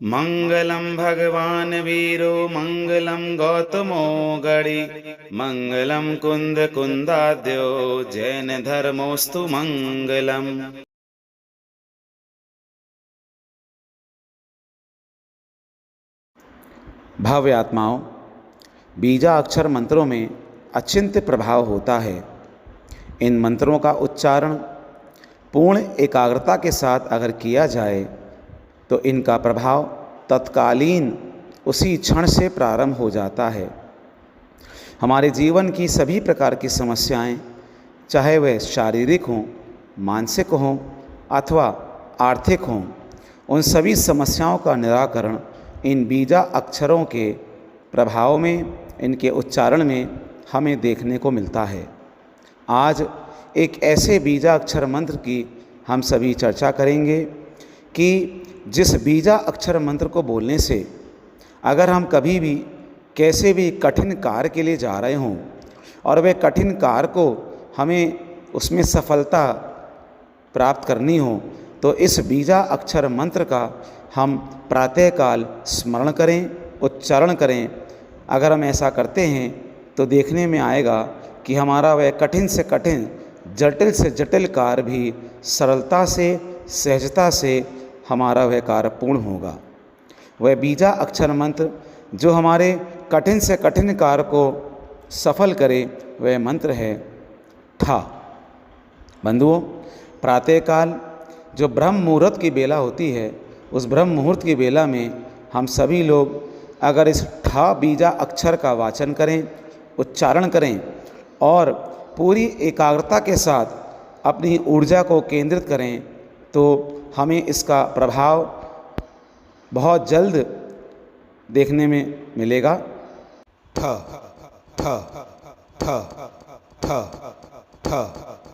मंगलम भगवान वीरो मंगलम गौतमो गणि मंगलम कुंद कुंदाद्यो जैन धर्मोस्तु मंगलम। भव्य आत्माओं, बीजा अक्षर मंत्रों में अचिंत्य प्रभाव होता है। इन मंत्रों का उच्चारण पूर्ण एकाग्रता के साथ अगर किया जाए तो इनका प्रभाव तत्कालीन उसी क्षण से प्रारंभ हो जाता है। हमारे जीवन की सभी प्रकार की समस्याएं, चाहे वह शारीरिक हों, मानसिक हों अथवा आर्थिक हों, उन सभी समस्याओं का निराकरण इन बीजा अक्षरों के प्रभाव में, इनके उच्चारण में हमें देखने को मिलता है। आज एक ऐसे बीजा अक्षर मंत्र की हम सभी चर्चा करेंगे कि जिस बीजा अक्षर मंत्र को बोलने से अगर हम कभी भी कैसे भी कठिन कार्य के लिए जा रहे हों और वह कठिन कार्य को हमें उसमें सफलता प्राप्त करनी हो, तो इस बीजा अक्षर मंत्र का हम प्रातःकाल स्मरण करें, उच्चारण करें। अगर हम ऐसा करते हैं तो देखने में आएगा कि हमारा वह कठिन से कठिन, जटिल से जटिल कार्य भी सरलता से, सहजता से हमारा वह कार्य पूर्ण होगा। वह बीजा अक्षर मंत्र जो हमारे कठिन से कठिन कार्य को सफल करे, वह मंत्र है ठा। बंधुओं, प्रातःकाल जो ब्रह्म मुहूर्त की बेला होती है, उस ब्रह्म मुहूर्त की बेला में हम सभी लोग अगर इस ठा बीजा अक्षर का वाचन करें, उच्चारण करें और पूरी एकाग्रता के साथ अपनी ऊर्जा को केंद्रित करें, तो हमें इसका प्रभाव बहुत जल्द देखने में मिलेगा। ठ ठ ठ ठ ठ ठ ठ ठ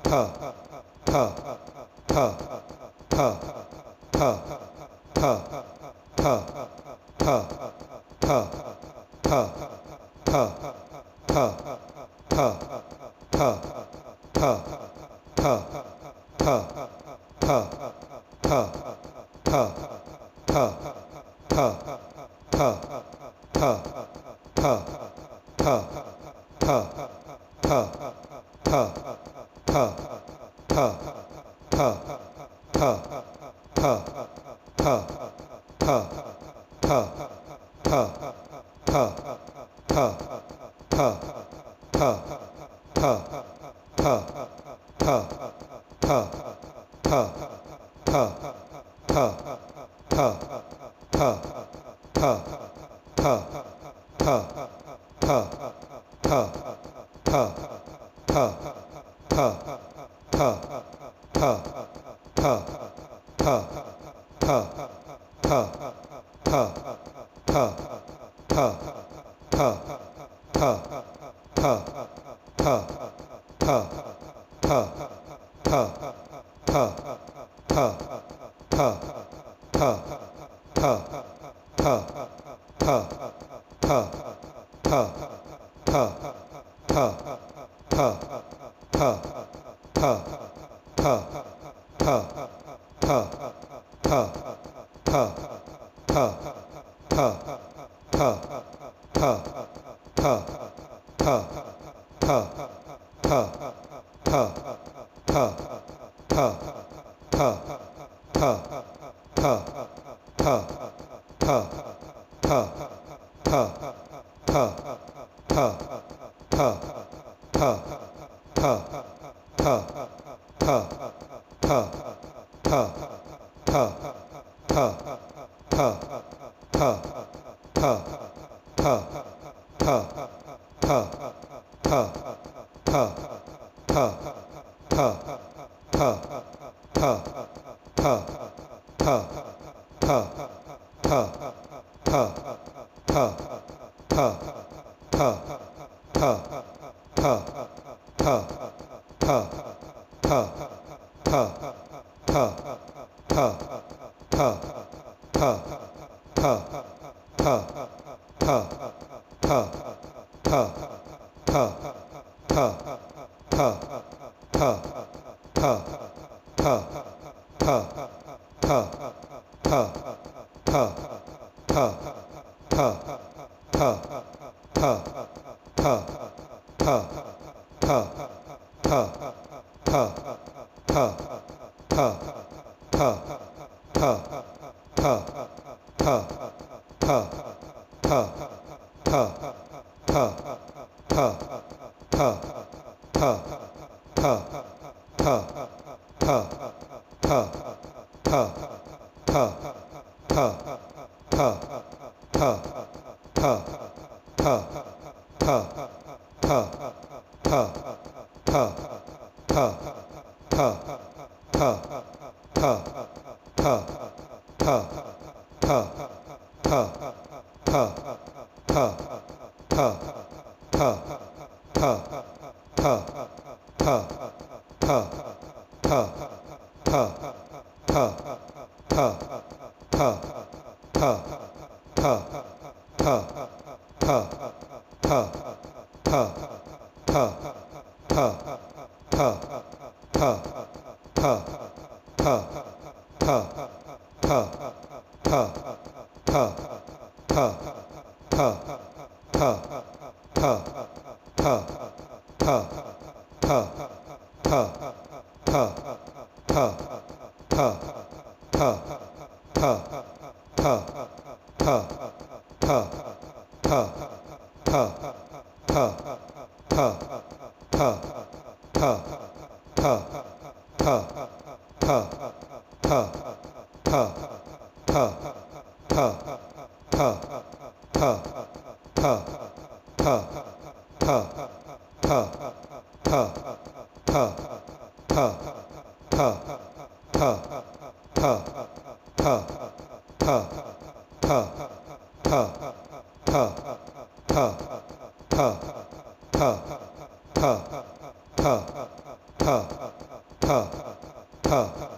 ठ ठ ha